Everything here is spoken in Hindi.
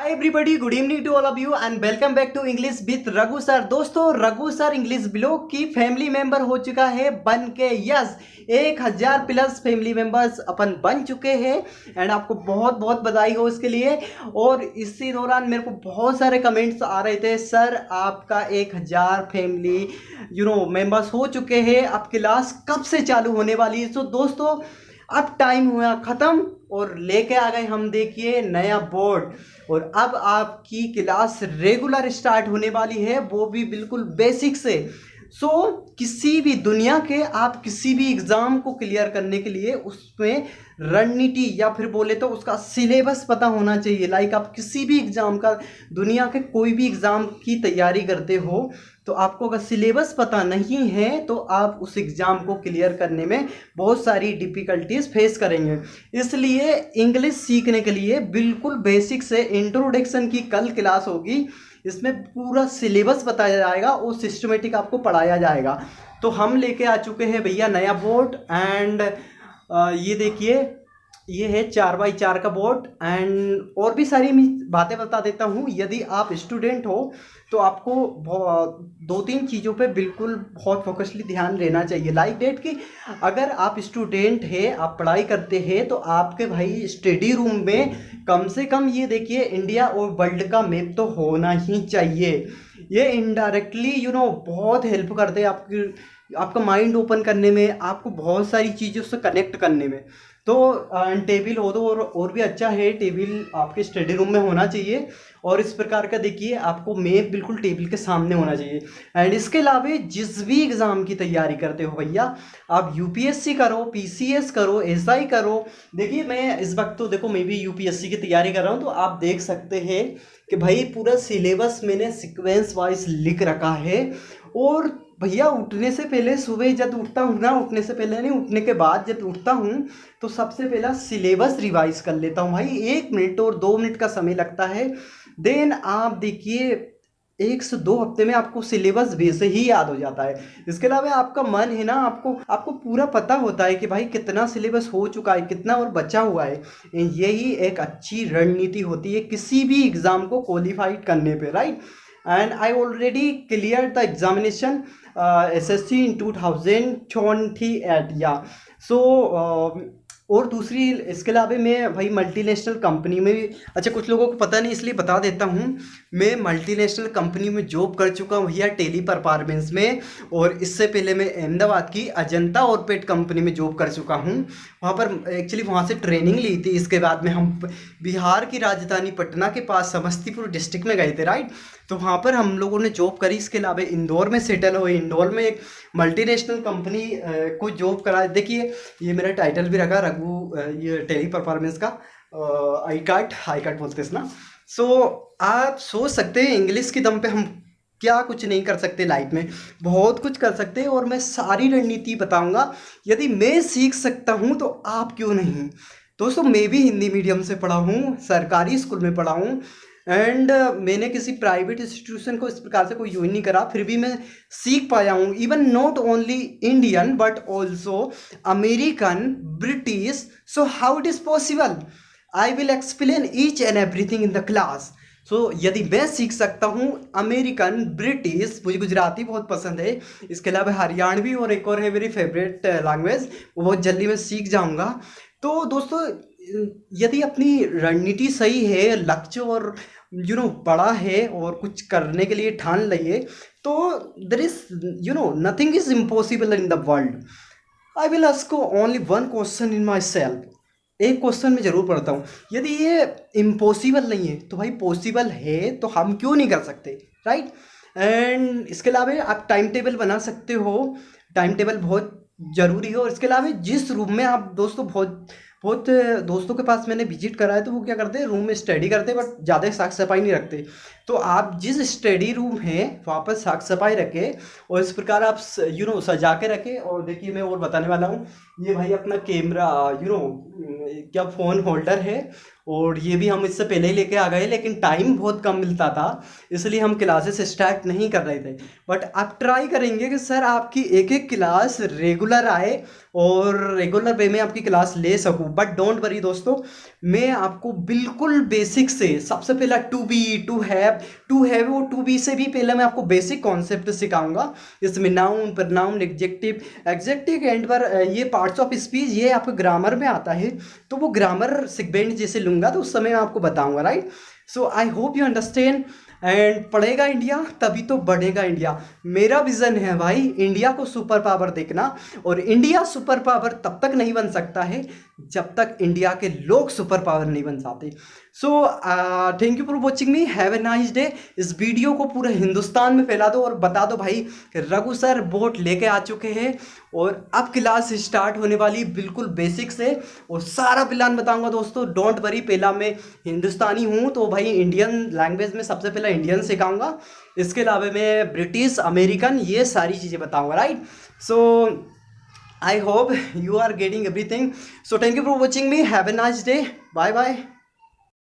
Hi everybody, good evening to all of you and welcome back to English with Raghu sir. दोस्तों, रघु सर इंग्लिश ब्लॉग की फैमिली मेंबर हो चुका है बन के। यस, 1000 प्लस फैमिली मेंबर्स अपन बन चुके हैं एंड आपको बहुत बहुत बधाई हो इसके लिए। और इसी दौरान मेरे को बहुत सारे कमेंट्स आ रहे थे, सर आपका 1000 फैमिली मेंबर्स हो चुके हैं, अब क्लास कब से चालू होने वाली है। तो दोस्तों, अब टाइम हुआ ख़त्म और लेके आ गए हम देखिए नया बोर्ड। और अब आपकी क्लास रेगुलर स्टार्ट होने वाली है, वो भी बिल्कुल बेसिक से। किसी भी दुनिया के आप किसी भी एग्ज़ाम को क्लियर करने के लिए उसमें रणनीति या फिर बोले तो उसका सिलेबस पता होना चाहिए। लाइक आप किसी भी एग्ज़ाम का, दुनिया के कोई भी एग्ज़ाम की तैयारी करते हो तो आपको अगर सिलेबस पता नहीं है तो आप उस एग्ज़ाम को क्लियर करने में बहुत सारी डिफ़िकल्टीज फेस करेंगे। इसलिए इंग्लिश सीखने के लिए बिल्कुल बेसिक से इंट्रोडक्शन की कल क्लास होगी, इसमें पूरा सिलेबस बताया जाएगा और सिस्टमेटिक आपको पढ़ाया जाएगा। तो हम लेके आ चुके हैं भैया नया बोर्ड एंड ये देखिए, ये है 4x4 का बोर्ड एंड और भी सारी बातें बता देता हूँ। यदि आप स्टूडेंट हो तो आपको 2-3 चीज़ों पे बिल्कुल बहुत फोकसली ध्यान देना चाहिए। लाइक डेट कि अगर आप स्टूडेंट है, आप पढ़ाई करते हैं तो आपके भाई स्टडी रूम में कम से कम ये देखिए इंडिया और वर्ल्ड का मैप तो होना ही चाहिए। ये इनडायरेक्टली बहुत हेल्प करते हैं आपका माइंड ओपन करने में, आपको बहुत सारी चीज़ों से कनेक्ट करने में। तो टेबल हो तो और भी अच्छा है, टेबल आपके स्टडी रूम में होना चाहिए। और इस प्रकार का देखिए आपको मैप बिल्कुल टेबल के सामने होना चाहिए। एंड इसके अलावा जिस भी एग्ज़ाम की तैयारी करते हो भैया, आप यूपीएससी करो, पीसीएस करो, एसआई करो। देखिए मैं इस वक्त तो देखो मैं भी यूपीएससी की तैयारी कर रहा हूँ, तो आप देख सकते हैं कि भाई पूरा सिलेबस मैंने सीक्वेंस वाइज लिख रखा है। और भैया उठने से पहले, सुबह जब उठता हूँ ना, उठने से पहले नहीं, उठने के बाद जब उठता हूँ तो सबसे पहला सिलेबस रिवाइज कर लेता हूँ भाई। 1 मिनट और 2 मिनट का समय लगता है। देन आप देखिए 1 से 2 हफ्ते में आपको सिलेबस वैसे ही याद हो जाता है। इसके अलावा आपका मन है ना, आपको पूरा पता होता है कि भाई कितना सिलेबस हो चुका है, कितना और बचा हुआ है। यही एक अच्छी रणनीति होती है किसी भी एग्ज़ाम को क्वालिफाइड करने पे, right. And I already cleared the examination SSC in 2028 yeah. So और दूसरी इसके अलावा मैं भाई मल्टीनेशनल कंपनी में भी, अच्छा कुछ लोगों को पता नहीं इसलिए बता देता हूँ, मैं मल्टीनेशनल कंपनी में जॉब कर चुका हूँ भैया, टेली परफॉर्मेंस में। और इससे पहले मैं अहमदाबाद की अजंता ऑर्बिट कंपनी में जॉब कर चुका हूँ। वहाँ पर एक्चुअली वहाँ से ट्रेनिंग ली थी। इसके बाद में हम बिहार की राजधानी पटना के पास समस्तीपुर डिस्ट्रिक्ट में गए थे, राइट। तो वहाँ पर हम लोगों ने जॉब करी। इसके अलावा इंदौर में सेटल हुए, इंदौर में एक मल्टीनेशनल कंपनी को जॉब करा। देखिए ये मेरा टाइटल भी रखा रघु, ये टेली परफॉर्मेंस का आई कार्ड बोलते हैं ना। आप सोच सकते हैं इंग्लिश की दम पे हम क्या कुछ नहीं कर सकते लाइफ में, बहुत कुछ कर सकते हैं। और मैं सारी रणनीति बताऊंगा। यदि मैं सीख सकता हूं तो आप क्यों नहीं। दोस्तों, मैं भी हिंदी मीडियम से पढ़ा हूं, सरकारी स्कूल में पढ़ा हूं एंड मैंने किसी प्राइवेट इंस्टीट्यूशन को इस प्रकार से कोई यूज नहीं करा, फिर भी मैं सीख पाया हूँ। Even not only Indian but also American, British. So how it is possible, I will explain each and everything in the class. यदि मैं सीख सकता हूँ अमेरिकन, ब्रिटिश, मुझे गुजराती बहुत पसंद है, इसके अलावा हरियाणवी और एक और है मेरी फेवरेट लैंग्वेज, वो बहुत जल्दी मैं सीख जाऊँगा। तो दोस्तों, यदि अपनी रणनीति सही है, लक्ष्य और बड़ा है और कुछ करने के लिए ठान लिए, तो there is nothing is impossible in the world. I will ask only one question in my self. एक क्वेश्चन मैं जरूर पढ़ता हूँ, यदि ये इम्पॉसिबल नहीं है तो भाई पॉसिबल है तो हम क्यों नहीं कर सकते, राइट। एंड इसके अलावा आप टाइम टेबल बना सकते हो, टाइम टेबल बहुत ज़रूरी है। और इसके अलावा जिस रूम में आप दोस्तों, बहुत दोस्तों के पास मैंने विजिट करा है तो वो क्या करते हैं, रूम में स्टडी करते हैं बट ज़्यादा साफ सफाई नहीं रखते। तो आप जिस स्टडी रूम है वहाँ पर साफ सफाई रखें और इस प्रकार आप सजा के रखें। और देखिए मैं और बताने वाला हूँ, ये भाई अपना कैमरा क्या फ़ोन होल्डर है, और ये भी हम इससे पहले ही लेके आ गए, लेकिन टाइम बहुत कम मिलता था इसलिए हम क्लासेस स्टार्ट नहीं कर रहे थे। बट आप ट्राई करेंगे कि सर आपकी एक एक क्लास रेगुलर आए और रेगुलर वे में आपकी क्लास ले सकूं। बट डोंट वरी दोस्तों, मैं आपको बिल्कुल बेसिक से सबसे पहला टू बी, टू हैव और टू बी से भी पहले मैं आपको बेसिक कॉन्सेप्ट सिखाऊंगा। इसमें नाउन, प्रनाउन, एग्जेक्टिव एंड पर ये पार्ट्स ऑफ स्पीच, ये आपको ग्रामर में आता है, तो वो ग्रामर सेगमेंट जैसे लूंगा तो उस समय मैं आपको बताऊंगा, right. So I hope you understand. And पढ़ेगा इंडिया तभी तो बढ़ेगा इंडिया। मेरा विजन है भाई इंडिया को सुपर पावर देखना, और इंडिया सुपर पावर तब तक नहीं बन सकता है जब तक इंडिया के लोग सुपर पावर नहीं बन जाते। So thank you for watching me, have a nice day. इस वीडियो को पूरे हिंदुस्तान में फैला दो और बता दो भाई कि रघु सर बोर्ड लेके आ चुके हैं और अब क्लास स्टार्ट होने वाली बिल्कुल बेसिक से, और सारा प्लान बताऊंगा दोस्तों। डोंट वरी, पहला मैं हिंदुस्तानी हूँ तो भाई इंडियन लैंग्वेज में सबसे पहले इंडियन सिखाऊंगा, इसके अलावा मैं ब्रिटिश, अमेरिकन, ये सारी चीज़ें बताऊंगा, right. So I hope you are getting everything. So thank you for watching me. Have a nice day. Bye bye.